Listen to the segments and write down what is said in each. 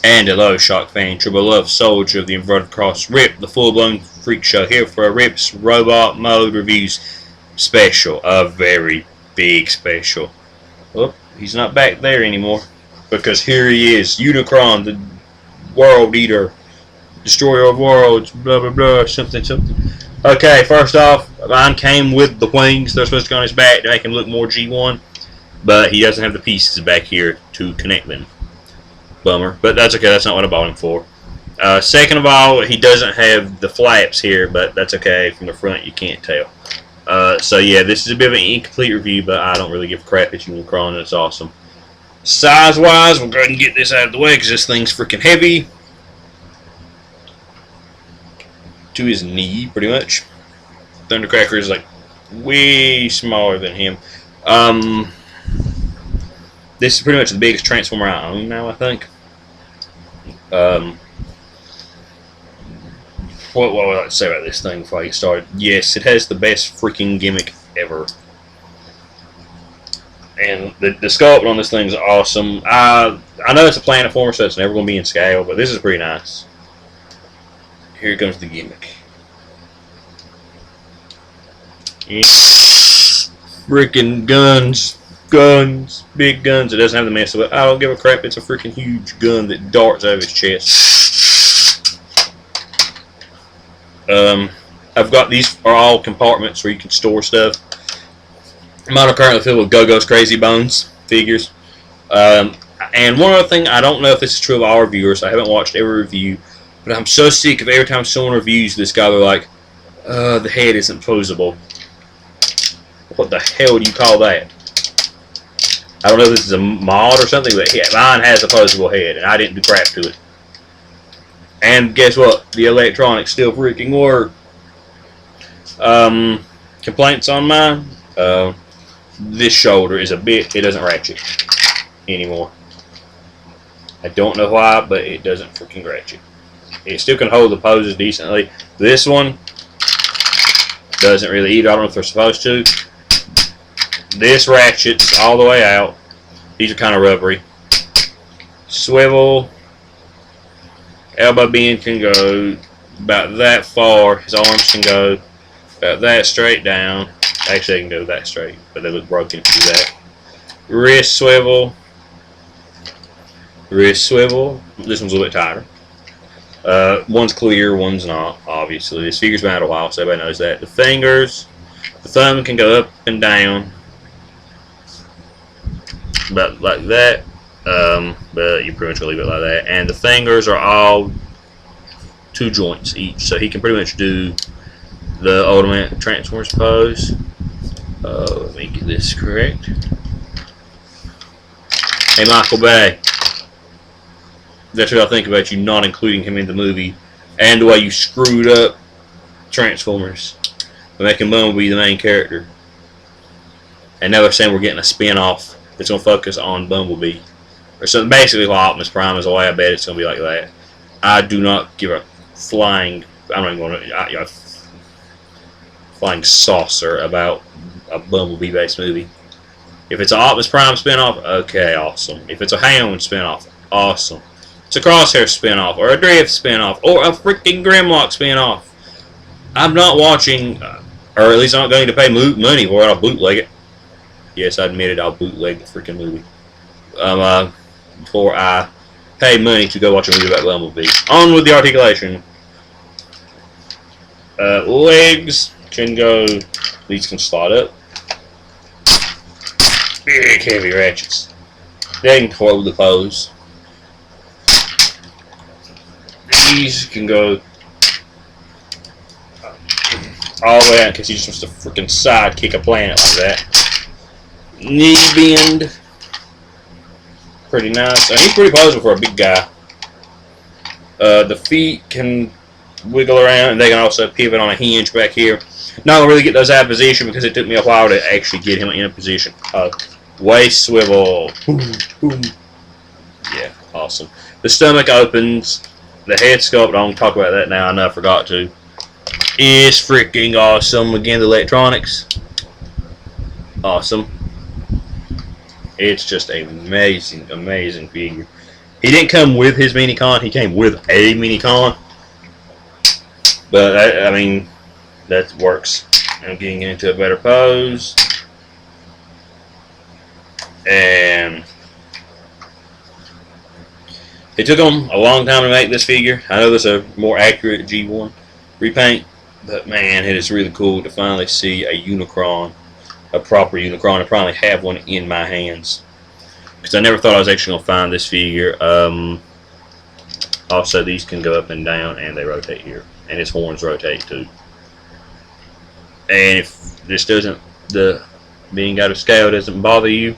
and a low shock fan, triple love soldier of the inverted cross. Rip, the full-blown freak show here for a Rip's Robot Mode Reviews special. A very big special. Oh, he's not back there anymore. Because here he is, Unicron, the World Eater, Destroyer of Worlds, blah blah blah, something something. Okay, first off, mine came with the wings. They're supposed to go on his back to make him look more G1. But he doesn't have the pieces back here to connect them. Bummer. But that's okay, that's not what I bought him for. Second of all, he doesn't have the flaps here, but that's okay. From the front, you can't tell. So yeah, this is a bit of an incomplete review, but I don't really give a crap. It's Unicron, and it's awesome. Size-wise, we'll go ahead and get this out of the way, because this thing's freaking heavy. To his knee, pretty much. Thundercracker is, like, way smaller than him. This is pretty much the biggest Transformer I own now, I think. What would I like to say about this thing before I get started? Yes, it has the best freaking gimmick ever. And the sculpt on this thing is awesome. I know it's a Planet-former, so it's never going to be in scale, but this is pretty nice. Here comes the gimmick. Yeah. Freaking guns. Guns. Big guns. It doesn't have the mess of it. I don't give a crap. It's a freaking huge gun that darts out of his chest. I've got these are all compartments where you can store stuff. Mine are currently filled with Go-Go's Crazy Bones figures. And one other thing, I don't know if this is true of all reviewers. I haven't watched every review, but I'm so sick of every time someone reviews this guy, they're like, the head isn't posable. What the hell do you call that? I don't know if this is a mod or something, but yeah, mine has a posable head, and I didn't do crap to it. And guess what? The electronics still freaking work. Complaints on mine? This shoulder is a bit, it doesn't ratchet anymore. I don't know why, but it doesn't freaking ratchet. It still can hold the poses decently. This one doesn't really either. I don't know if they're supposed to. This ratchets all the way out. These are kind of rubbery. Swivel. Elbow bend can go about that far. His arms can go about that straight down. Actually, they can go that straight, but they look broken if you do that. Wrist swivel. Wrist swivel. This one's a little bit tighter. One's clear, one's not, obviously. This figure's been out a while, so everybody knows that. The fingers, the thumb can go up and down, about like that, but you pretty much leave it like that. And the fingers are all 2 joints each, so he can pretty much do the Ultimate Transformers pose. Let me get this correct. Hey, Michael Bay. That's what I think about you not including him in the movie, and the way you screwed up Transformers by making Bumblebee the main character. And now they're saying we're getting a spin-off that's going to focus on Bumblebee. Or something, basically like Optimus Prime is the way I bet it's going to be like that. I do not give a flying, I'm not even going to, flying saucer about a Bumblebee-based movie. If it's an Optimus Prime spin-off, okay, awesome. If it's a Hound spin-off, awesome. It's a Crosshair spin-off, or a Drift spin-off, or a freaking Grimlock spin-off. I'm not watching, or at least I'm not going to pay money for it. I'll bootleg it. Yes, I admit it, I'll bootleg the freaking movie. Before I pay money to go watch a movie about Bumblebee. On with the articulation. Legs can go, these can slide up. Big heavy ratchets. They can hold the pose. These can go all the way out in case he just wants to freaking sidekick a planet like that. Knee bend. Pretty nice. And he's pretty posable for a big guy. The feet can wiggle around, and they can also pivot on a hinge back here. Not going to really get those out of position because it took me a while to actually get him in a position. Waist swivel. Yeah, awesome. The stomach opens. The head sculpt, I don't talk about that now, I know I forgot to, is freaking awesome. Again, the electronics, awesome. It's just an amazing, amazing figure. He didn't come with his Unicron, he came with a Unicron. But, I mean, that works. I'm getting into a better pose. And it took them a long time to make this figure. I know this is a more accurate G1 repaint, but man, it is really cool to finally see a Unicron, a proper Unicron, and finally have one in my hands. Because I never thought I was actually going to find this figure. Also, these can go up and down, and they rotate here. And his horns rotate too. And if this doesn't, the being out of scale doesn't bother you,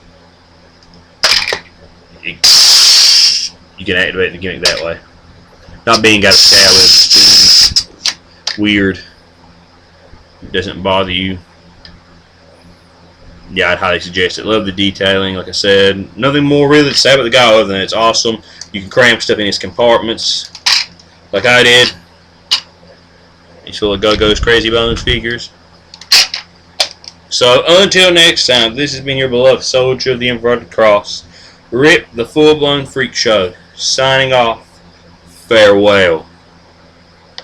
you can activate the gimmick that way. Not being out of scale is weird. It doesn't bother you. Yeah, I'd highly suggest it. Love the detailing, like I said. Nothing more really to say about the guy other than it's awesome. You can cram stuff in his compartments, like I did. He's full of Go-Go's Crazy Bones figures. So, until next time, this has been your beloved soldier of the Inverted Cross, Rip the Full-Blown Freak Show, signing off. Farewell.